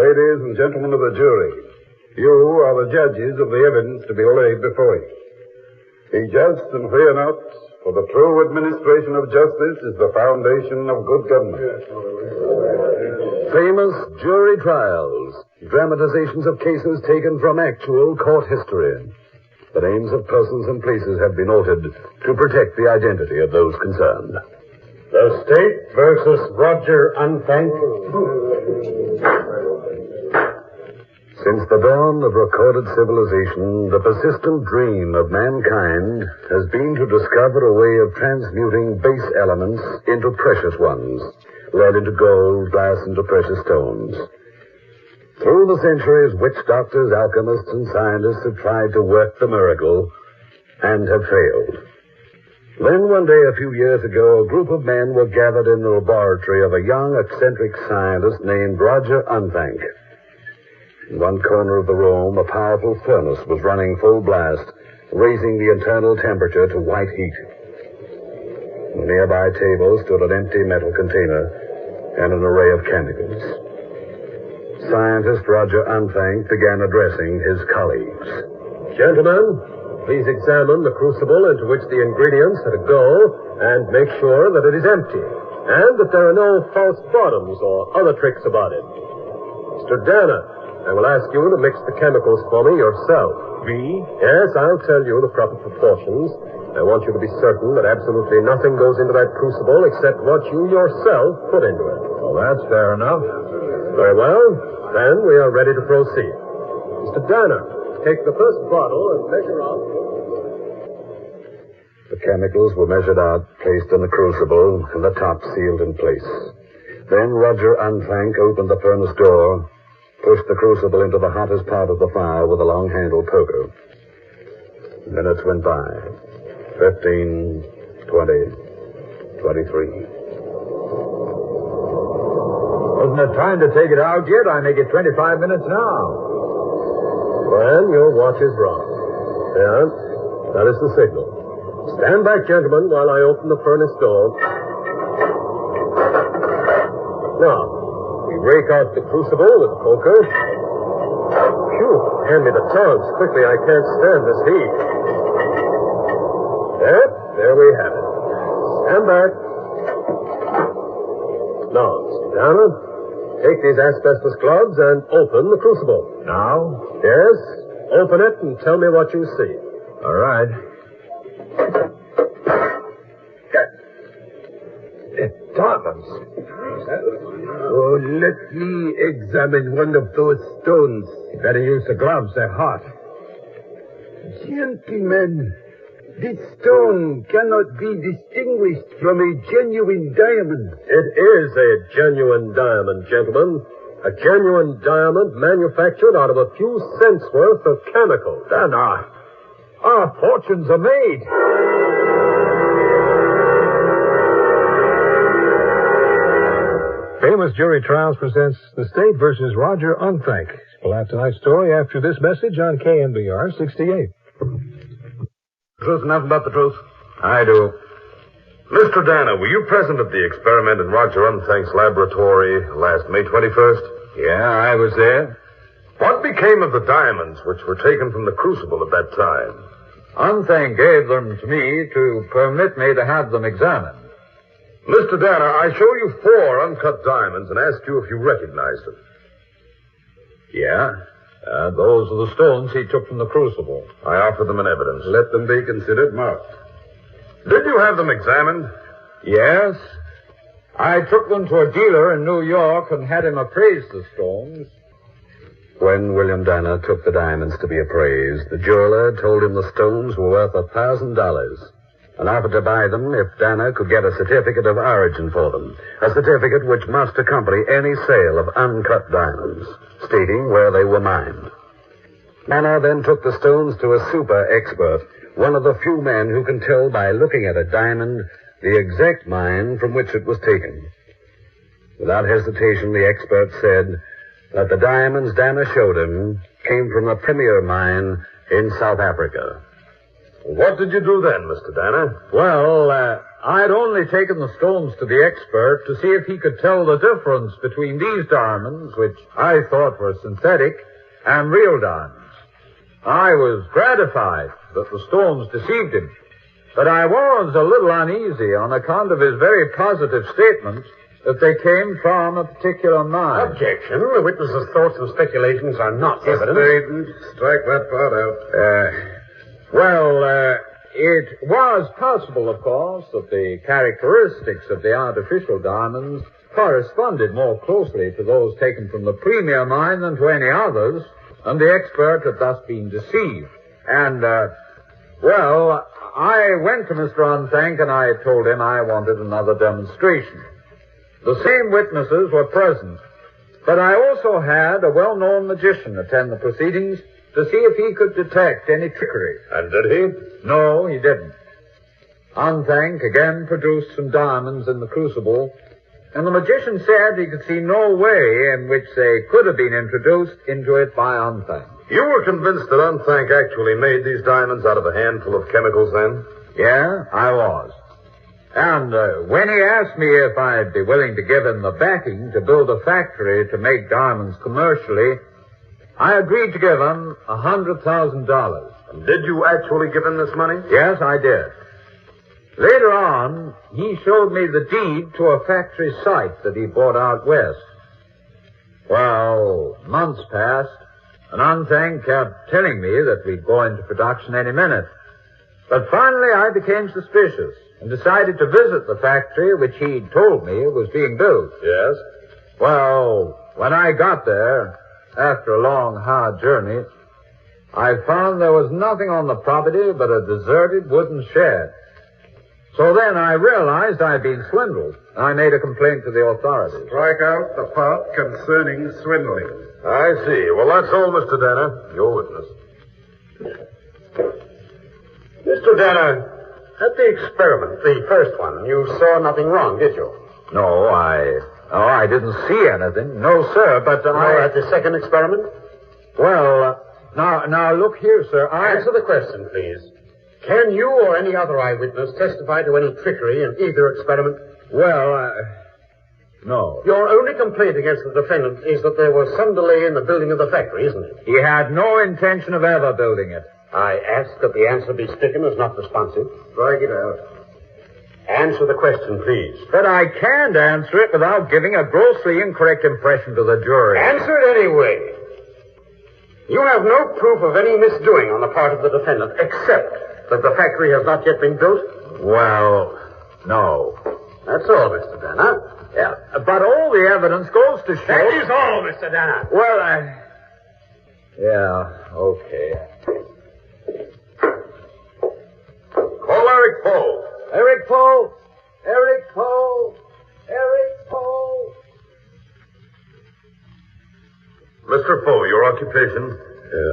Ladies and gentlemen of the jury, you are the judges of the evidence to be laid before you. Be just and fear not, for the true administration of justice is the foundation of good government. Famous jury trials, dramatizations of cases taken from actual court history. The names of persons and places have been altered to protect the identity of those concerned. The State versus Roger Unthank. Since the dawn of recorded civilization, the persistent dream of mankind has been to discover a way of transmuting base elements into precious ones, lead into gold, glass into precious stones. Through the centuries, witch doctors, alchemists, and scientists have tried to work the miracle and have failed. Then one day a few years ago, a group of men were gathered in the laboratory of a young, eccentric scientist named Roger Unthank. In one corner of the room, a powerful furnace was running full blast, raising the internal temperature to white heat. On a nearby table stood an empty metal container and an array of chemicals. Scientist Roger Unthank began addressing his colleagues. Gentlemen, please examine the crucible into which the ingredients are to go and make sure that it is empty and that there are no false bottoms or other tricks about it. Mr. Danner, I will ask you to mix the chemicals for me yourself. Me? Yes, I'll tell you the proper proportions. I want you to be certain that absolutely nothing goes into that crucible except what you yourself put into it. Well, that's fair enough. Very well. Then we are ready to proceed. Mr. Danner, take the first bottle and measure out. The chemicals were measured out, placed in the crucible, and the top sealed in place. Then Roger Unthank opened the furnace door, pushed the crucible into the hottest part of the fire with a long-handled poker. Minutes went by. 15, 20, 23. Wasn't it time to take it out yet? I make it 25 minutes now. Well, your watch is wrong. Yeah, that is the signal. Stand back, gentlemen, while I open the furnace door. Now, we rake out the crucible with the poker. Phew, hand me the tongs. Quickly, I can't stand this heat. There we have it. Stand back. Now, Mr. Danner, take these asbestos gloves and open the crucible. Now? Yes, open it and tell me what you see. All right. Diamonds. Oh, let me examine one of those stones. You better use the gloves. They're hot. Gentlemen, this stone cannot be distinguished from a genuine diamond. It is a genuine diamond, gentlemen. A genuine diamond manufactured out of a few cents worth of chemicals. Then our fortunes are made. Famous Jury Trials presents The State versus Roger Unthank. We'll have tonight's story after this message on KNBR 68. Truth and nothing but the truth? I do. Mr. Danner, were you present at the experiment in Roger Unthank's laboratory last May 21st? Yeah, I was there. What became of the diamonds which were taken from the crucible at that time? Unthank gave them to me to permit me to have them examined. Mr. Danner, I show you 4 uncut diamonds and ask you if you recognize them. Yeah? Those are the stones he took from the crucible. I offer them in evidence. Let them be considered marked. Did you have them examined? Yes. I took them to a dealer in New York and had him appraise the stones. When William Danner took the diamonds to be appraised, the jeweler told him the stones were worth $1,000 and offered to buy them if Danner could get a certificate of origin for them, a certificate which must accompany any sale of uncut diamonds, stating where they were mined. Danner then took the stones to a super expert, one of the few men who can tell by looking at a diamond the exact mine from which it was taken. Without hesitation, the expert said that the diamonds Danner showed him came from a premier mine in South Africa. What did you do then, Mr. Danner? Well, I'd only taken the stones to the expert to see if he could tell the difference between these diamonds, which I thought were synthetic, and real diamonds. I was gratified that the stones deceived him, but I was a little uneasy on account of his very positive statement that they came from a particular mine. Objection. The witness's thoughts and speculations are not evidence. Strike that part out. It was possible, of course, that the characteristics of the artificial diamonds corresponded more closely to those taken from the premier mine than to any others, and the expert had thus been deceived. And, I went to Mr. Unthank and I told him I wanted another demonstration. The same witnesses were present, but I also had a well-known magician attend the proceedings to see if he could detect any trickery. And did he? No, he didn't. Unthank again produced some diamonds in the crucible, and the magician said he could see no way in which they could have been introduced into it by Unthank. You were convinced that Unthank actually made these diamonds out of a handful of chemicals then? Yeah, I was. And when he asked me if I'd be willing to give him the backing to build a factory to make diamonds commercially, I agreed to give him $100,000. And did you actually give him this money? Yes, I did. Later on, he showed me the deed to a factory site that he bought out west. Well, months passed, and Unthank kept telling me that we'd go into production any minute. But finally, I became suspicious and decided to visit the factory which he'd told me was being built. Yes. Well, when I got there, after a long, hard journey, I found there was nothing on the property but a deserted wooden shed. So then I realized I'd been swindled. I made a complaint to the authorities. Strike out the part concerning swindling. I see. Well, that's all, Mr. Danner. Your witness. Mr. Danner, at the experiment, the first one, you saw nothing wrong, did you? No, I didn't see anything. No, sir, but Nor at the second experiment? Well, now look here, sir. Answer the question, please. Can you or any other eyewitness testify to any trickery in either experiment? No. Your only complaint against the defendant is that there was some delay in the building of the factory, isn't it? He had no intention of ever building it. I ask that the answer be stricken as not responsive. Strike it out. Answer the question, please. But I can't answer it without giving a grossly incorrect impression to the jury. Answer it anyway. You have no proof of any misdoing on the part of the defendant, except that the factory has not yet been built? Well, no. That's all, Mr. Danner. Yeah, but all the evidence goes to show... That is all, Mr. Danner. Well, yeah, okay. Call Eric Poe. Eric Poe! Eric Poe! Eric Poe! Mr. Poe, your occupation?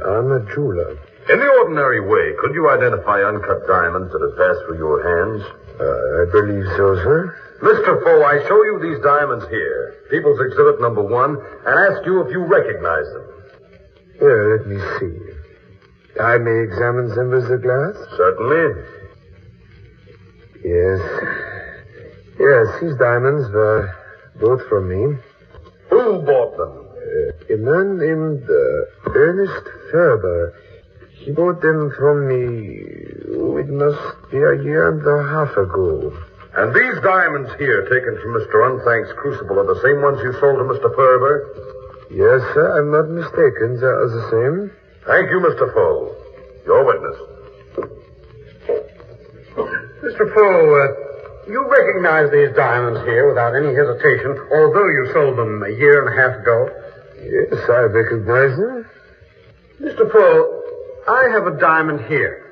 I'm a jeweler. In the ordinary way, could you identify uncut diamonds that had passed through your hands? I believe so, sir. Mr. Poe, I show you these diamonds here, People's Exhibit number 1, and ask you if you recognize them. Here, let me see. I may examine them with the glass? Certainly. Yes. Yes, these diamonds were bought from me. Who bought them? A man named Ernest Ferber. He bought them from me, it must be a year and a half ago. And these diamonds here, taken from Mr. Unthank's crucible, are the same ones you sold to Mr. Ferber? Yes, sir, I'm not mistaken. They are the same. Thank you, Mr. Poe. Your witness. Mr. Poe, you recognize these diamonds here without any hesitation, although you sold them a year and a half ago? Yes, I recognize them. Mr. Poe, I have a diamond here.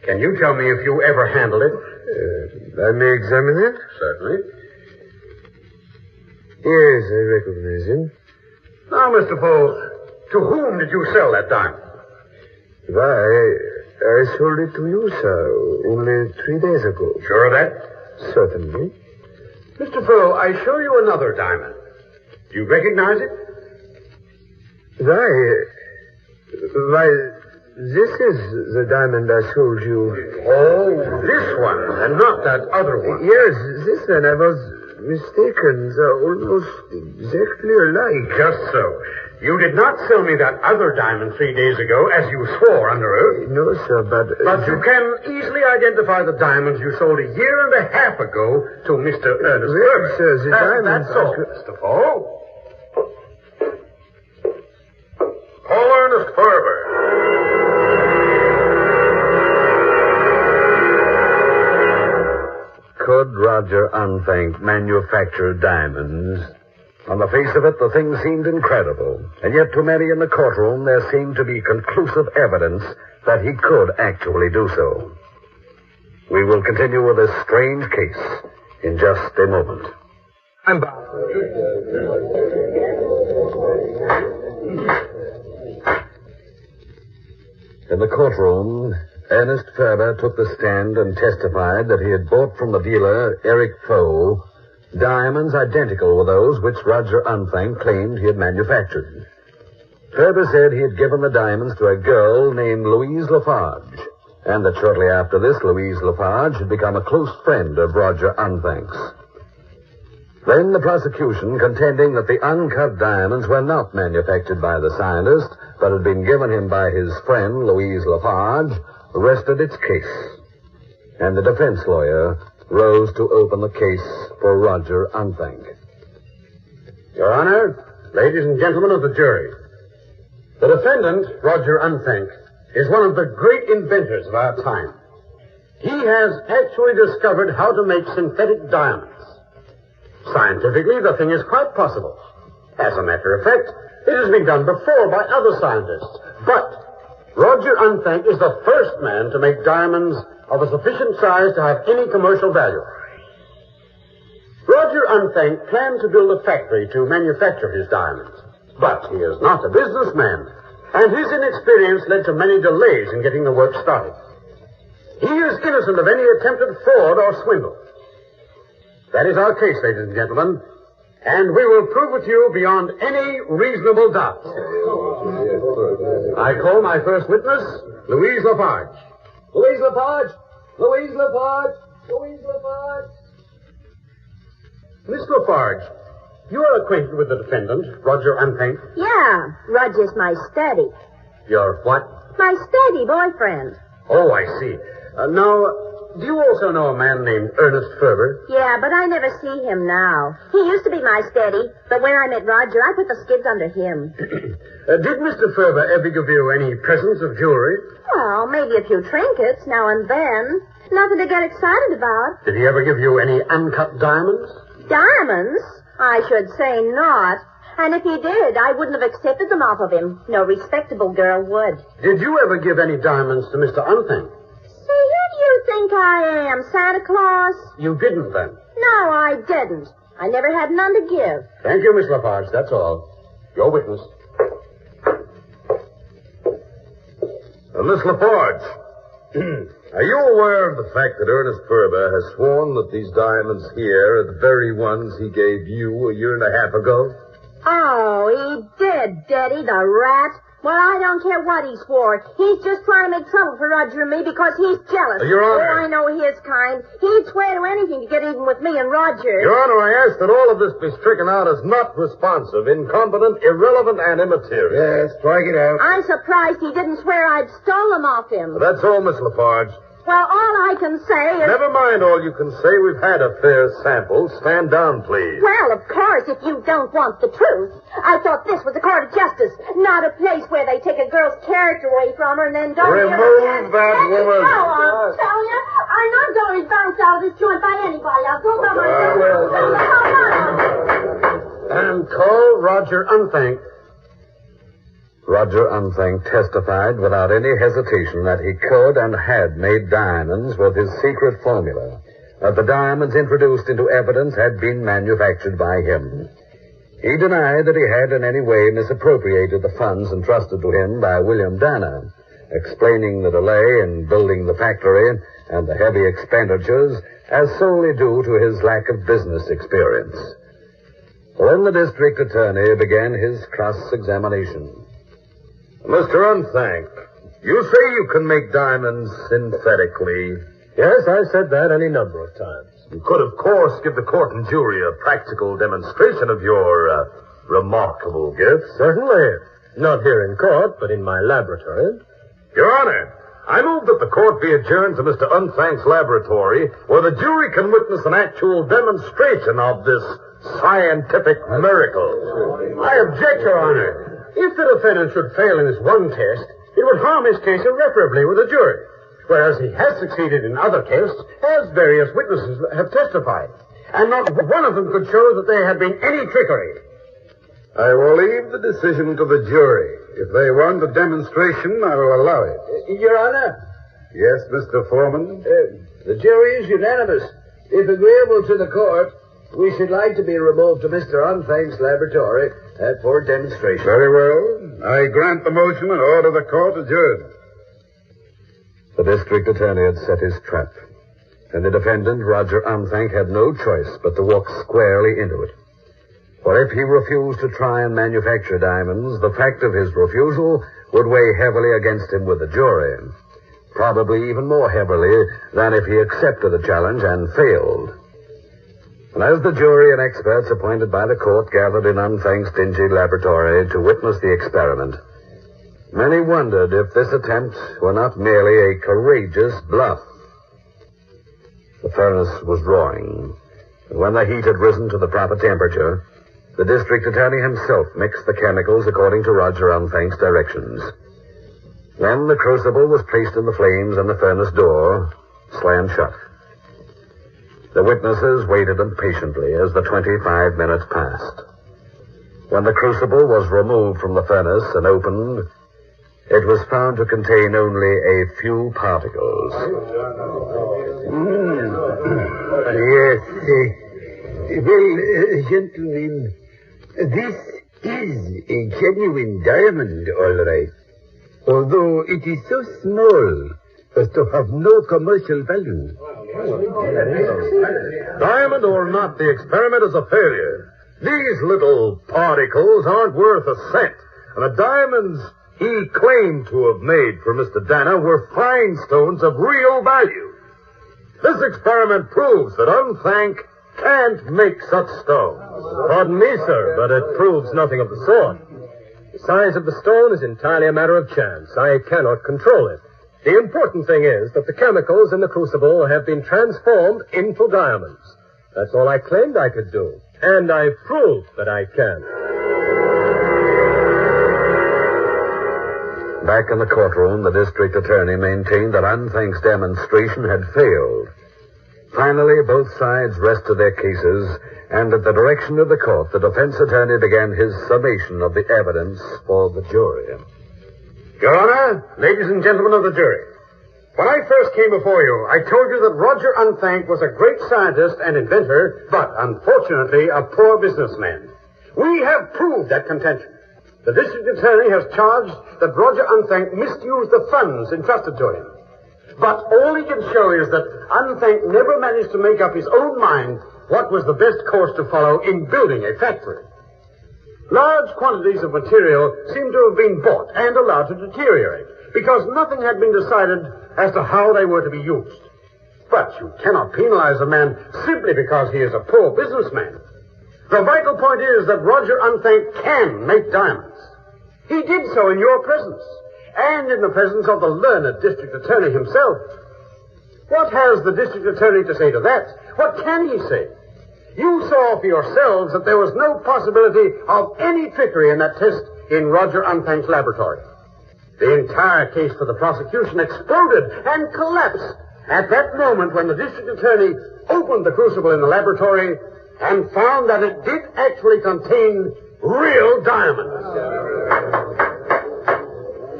Can you tell me if you ever handled it? I may examine it? Certainly. Yes, I recognize it. Now, Mr. Poe, to whom did you sell that diamond? Why, I sold it to you, sir, only 3 days ago. Sure of that? Certainly. Mr. Poe, I show you another diamond. Do you recognize it? Why, This is the diamond I sold you. Oh, this one, and not that other one. Yes, this one. I was mistaken. They're almost exactly alike. Just so. You did not sell me that other diamond 3 days ago, as you swore under oath. No, sir, but... But you can easily identify the diamonds you sold a year and a half ago to Mr. Ernest Well, Ferber. sir, the diamonds... That's all, Mr. Poe. Call Ernest Ferber. Could Roger Unthank manufacture diamonds? On the face of it, the thing seemed incredible. And yet to many in the courtroom, there seemed to be conclusive evidence that he could actually do so. We will continue with this strange case in just a moment. I'm back. In the courtroom, Ernest Ferber took the stand and testified that he had bought from the dealer, Eric Foe, diamonds identical with those which Roger Unthank claimed he had manufactured. Ferber said he had given the diamonds to a girl named Louise Lafarge, and that shortly after this, Louise Lafarge had become a close friend of Roger Unthank's. Then the prosecution, contending that the uncut diamonds were not manufactured by the scientist, but had been given him by his friend, Louise Lafarge, rested its case. And the defense lawyer rose to open the case for Roger Unthank. Your Honor, ladies and gentlemen of the jury, the defendant, Roger Unthank, is one of the great inventors of our time. He has actually discovered how to make synthetic diamonds. Scientifically, the thing is quite possible. As a matter of fact, it has been done before by other scientists. But Roger Unthank is the first man to make diamonds of a sufficient size to have any commercial value. Roger Unthank planned to build a factory to manufacture his diamonds. But he is not a businessman, and his inexperience led to many delays in getting the work started. He is innocent of any attempted fraud or swindle. That is our case, ladies and gentlemen, and we will prove it to you beyond any reasonable doubt. I call my first witness, Louise Lafarge. Louise Lafarge! Louise Lafarge! Louise Lafarge! Miss Lafarge, you are acquainted with the defendant, Roger Unthank. Yeah, Roger's my steady. Your what? My steady boyfriend. Oh, I see. Now, do you also know a man named Ernest Ferber? Yeah, but I never see him now. He used to be my steady, but when I met Roger, I put the skids under him. Did Mr. Ferber ever give you any presents of jewelry? Well, maybe a few trinkets now and then. Nothing to get excited about. Did he ever give you any uncut diamonds? Diamonds? I should say not. And if he did, I wouldn't have accepted them off of him. No respectable girl would. Did you ever give any diamonds to Mr. Unthank? See, who do you think I am, Santa Claus? You didn't, then? No, I didn't. I never had none to give. Thank you, Miss Lafarge. That's all. Your witness. Miss Lafarge, are you aware of the fact that Ernest Ferber has sworn that these diamonds here are the very ones he gave you a year and a half ago? Oh, he did, Daddy, the rat. Well, I don't care what he swore. He's just trying to make trouble for Roger and me because he's jealous. Your Honor. Oh, I know his kind. He'd swear to anything to get even with me and Roger. Your Honor, I ask that all of this be stricken out as not responsive, incompetent, irrelevant, and immaterial. Yes, strike it out. I'm surprised he didn't swear I'd stole them off him. That's all, Miss Lafarge. Well, all I can say is... Never mind all you can say. We've had a fair sample. Stand down, please. Well, of course, if you don't want the truth. I thought this was a court of justice, not a place where they take a girl's character away from her and then don't... Remove that woman. No, I'm telling you. I'm not going to be bounced out of this joint by anybody. I'll go by myself. And call Roger Unthank. Roger Unthank testified without any hesitation that he could and had made diamonds with his secret formula, that the diamonds introduced into evidence had been manufactured by him. He denied that he had in any way misappropriated the funds entrusted to him by William Dana, explaining the delay in building the factory and the heavy expenditures as solely due to his lack of business experience. Then the district attorney began his cross-examination. Mr. Unthank, You say you can make diamonds synthetically. Yes, I said that any number of times. You could, of course, give the court and jury a practical demonstration of your remarkable gifts. Certainly. Not here in court, but in my laboratory. Your Honor, I move that the court be adjourned to Mr. Unthank's laboratory, where the jury can witness an actual demonstration of this scientific miracle. I object, Your Honor. If the defendant should fail in this one test, it would harm his case irreparably with the jury. Whereas he has succeeded in other tests, as various witnesses have testified. And not one of them could show that there had been any trickery. I will leave the decision to the jury. If they want a demonstration, I will allow it. Your Honor? Yes, Mr. Foreman? The jury is unanimous. If agreeable to the court, we should like to be removed to Mr. Unthank's laboratory for demonstration. Very well. I grant the motion and order the court adjourned. The district attorney had set his trap, and the defendant, Roger Unthank, had no choice but to walk squarely into it. For if he refused to try and manufacture diamonds, the fact of his refusal would weigh heavily against him with the jury, probably even more heavily than if he accepted the challenge and failed. And as the jury and experts appointed by the court gathered in Unthank's dingy laboratory to witness the experiment, many wondered if this attempt were not merely a courageous bluff. The furnace was roaring, and when the heat had risen to the proper temperature, the district attorney himself mixed the chemicals according to Roger Unthank's directions. Then the crucible was placed in the flames and the furnace door slammed shut. The witnesses waited impatiently as the 25 minutes passed. When the crucible was removed from the furnace and opened, it was found to contain only a few particles. Yes. Well, gentlemen, this is a genuine diamond, all right. Although it is so small as to have no commercial value. Diamond or not, the experiment is a failure. These little particles aren't worth a cent, and the diamonds he claimed to have made for Mr. Dana were fine stones of real value. This experiment proves that Unthank can't make such stones. Pardon me, sir, but it proves nothing of the sort. The size of the stone is entirely a matter of chance. I cannot control it. The important thing is that the chemicals in the crucible have been transformed into diamonds. That's all I claimed I could do. And I've proved that I can. Back in the courtroom, the district attorney maintained that Unthank's demonstration had failed. Finally, both sides rested their cases, and at the direction of the court, the defense attorney began his summation of the evidence for the jury. Your Honor, ladies and gentlemen of the jury, when I first came before you, I told you that Roger Unthank was a great scientist and inventor, but unfortunately a poor businessman. We have proved that contention. The district attorney has charged that Roger Unthank misused the funds entrusted to him. But all he can show is that Unthank never managed to make up his own mind what was the best course to follow in building a factory. Large quantities of material seem to have been bought and allowed to deteriorate because nothing had been decided as to how they were to be used. But you cannot penalize a man simply because he is a poor businessman. The vital point is that Roger Unthank can make diamonds. He did so in your presence, and in the presence of the learned district attorney himself. What has the district attorney to say to that? What can he say? You saw for yourselves that there was no possibility of any trickery in that test in Roger Unthank's laboratory. The entire case for the prosecution exploded and collapsed at that moment when the district attorney opened the crucible in the laboratory and found that it did actually contain real diamonds.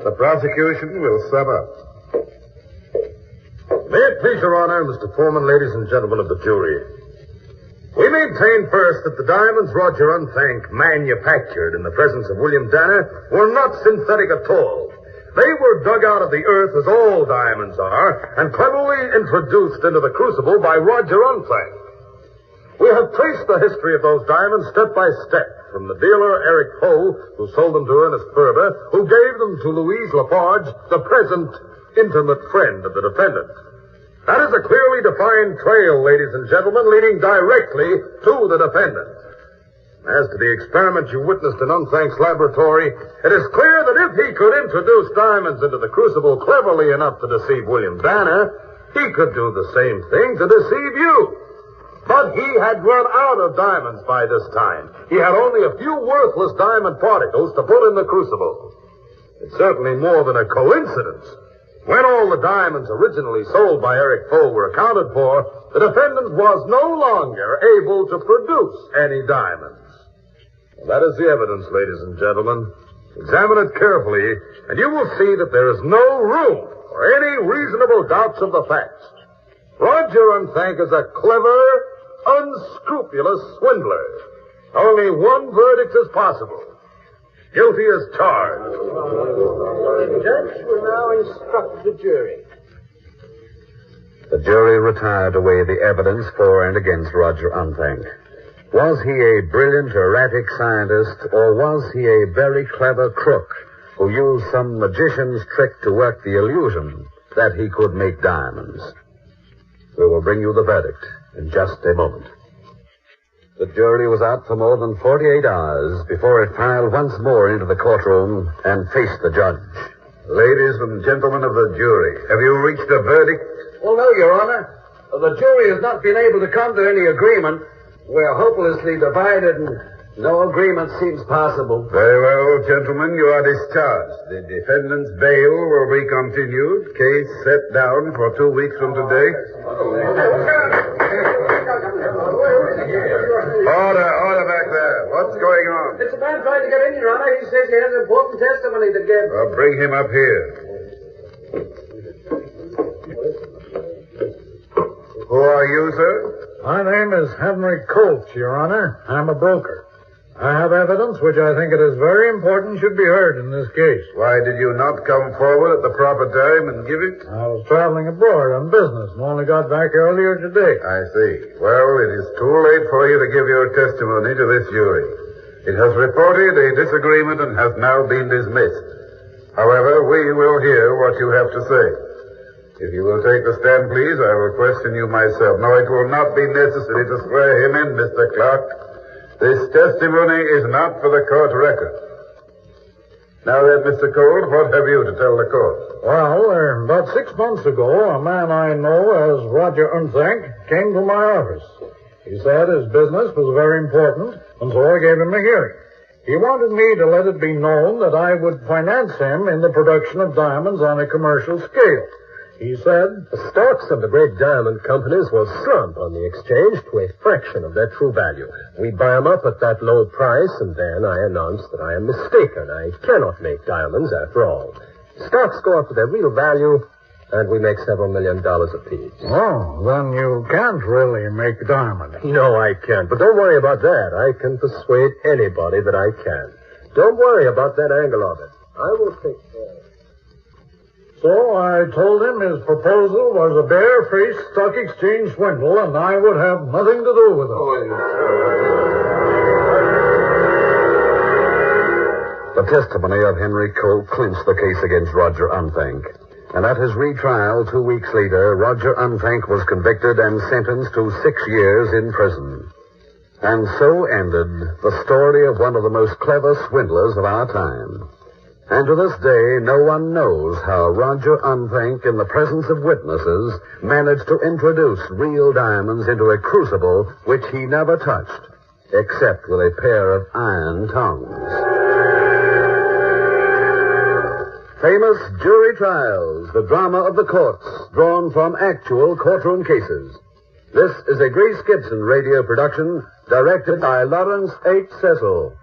The prosecution will sum up. May it please Your Honor, Mr. Foreman, ladies and gentlemen of the jury. We maintain first that the diamonds Roger Unthank manufactured in the presence of William Dana were not synthetic at all. They were dug out of the earth as all diamonds are and cleverly introduced into the crucible by Roger Unthank. We have traced the history of those diamonds step by step, from the dealer, Eric Poe, who sold them to Ernest Ferber, who gave them to Louise Lafarge, the present intimate friend of the defendant. That is a clearly defined trail, ladies and gentlemen, leading directly to the defendant. As to the experiment you witnessed in Unthank's laboratory, it is clear that if he could introduce diamonds into the crucible cleverly enough to deceive William Danner, he could do the same thing to deceive you. But he had run out of diamonds by this time. He had only a few worthless diamond particles to put in the crucible. It's certainly more than a coincidence. When all the diamonds originally sold by Eric Poe were accounted for, the defendant was no longer able to produce any diamonds. That is the evidence, ladies and gentlemen. Examine it carefully, and you will see that there is no room for any reasonable doubts of the facts. Roger Unthank is a clever, unscrupulous swindler. Only one verdict is possible. Guilty as charged. The judge will now instruct the jury. The jury retired to weigh the evidence for and against Roger Unthank. Was he a brilliant, erratic scientist, or was he a very clever crook who used some magician's trick to work the illusion that he could make diamonds? We will bring you the verdict in just a moment. The jury was out for more than 48 hours before it filed once more into the courtroom and faced the judge. Ladies and gentlemen of the jury, have you reached a verdict? Well, no, Your Honor. The jury has not been able to come to any agreement. We're hopelessly divided, and no agreement seems possible. Very well, gentlemen, you are discharged. The defendant's bail will be continued. Case set down for 2 weeks from today. Order back there. What's going on? It's a man trying to get in, Your Honor. He says he has important testimony to give. Well, bring him up here. Who are you, sir? My name is Henry Coates, Your Honor. I'm a broker. I have evidence which I think it is very important should be heard in this case. Why did you not come forward at the proper time and give it? I was traveling abroad on business and only got back earlier today. I see. Well, it is too late for you to give your testimony to this jury. It has reported a disagreement and has now been dismissed. However, we will hear what you have to say. If you will take the stand, please, I will question you myself. No, it will not be necessary to swear him in, Mr. Clark. This testimony is not for the court record. Now then, Mr. Cole, what have you to tell the court? Well, about 6 months ago, a man I know as Roger Unthank came to my office. He said his business was very important, and so I gave him a hearing. He wanted me to let it be known that I would finance him in the production of diamonds on a commercial scale. He said the stocks of the great diamond companies will slump on the exchange to a fraction of their true value. We buy them up at that low price, and then I announce that I am mistaken. I cannot make diamonds after all. Stocks go up to their real value, and we make several $1 million apiece. Oh, then you can't really make diamonds. No, I can't. But don't worry about that. I can persuade anybody that I can. Don't worry about that angle of it. I will take care of it. So I told him his proposal was a bare-faced stock exchange swindle, and I would have nothing to do with it. The testimony of Henry Coe clinched the case against Roger Unthank. And at his retrial 2 weeks later, Roger Unthank was convicted and sentenced to 6 years in prison. And so ended the story of one of the most clever swindlers of our time. And to this day, no one knows how Roger Unthank, in the presence of witnesses, managed to introduce real diamonds into a crucible which he never touched, except with a pair of iron tongs. Famous jury trials, the drama of the courts, drawn from actual courtroom cases. This is a Grace Gibson radio production, directed by Lawrence H. Cecil.